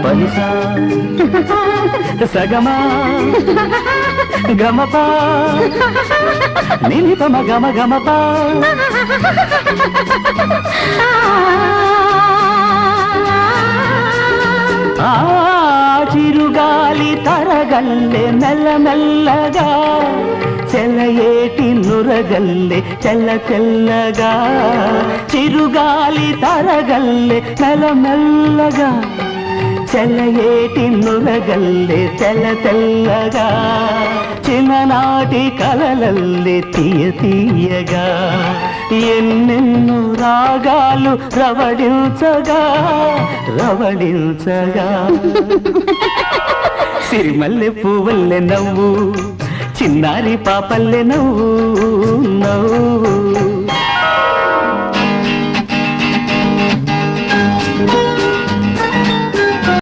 పనిసా సగమా గమపా నిలిపమ గమ గమపా ఆ చిరుగాలి తరగల్లే మెల్లమెల్లగా చెలయేటి నురగల్లే చెల్ల చెల్లగా చిరుగాలి తరగల్లే మెల్లమెల్లగా చెలయేటి నురగల్లే తెల్ల తెల్లగా చిన్ననాటి కలలల్లే తీయ తీయగా ఎన్నెన్నో రాగాలు రవడించగా రవడించగా సిరిమల్లె పువ్వల్లె నవ్వు చిన్నారి పాపల్లె నవ్వు నవ్వు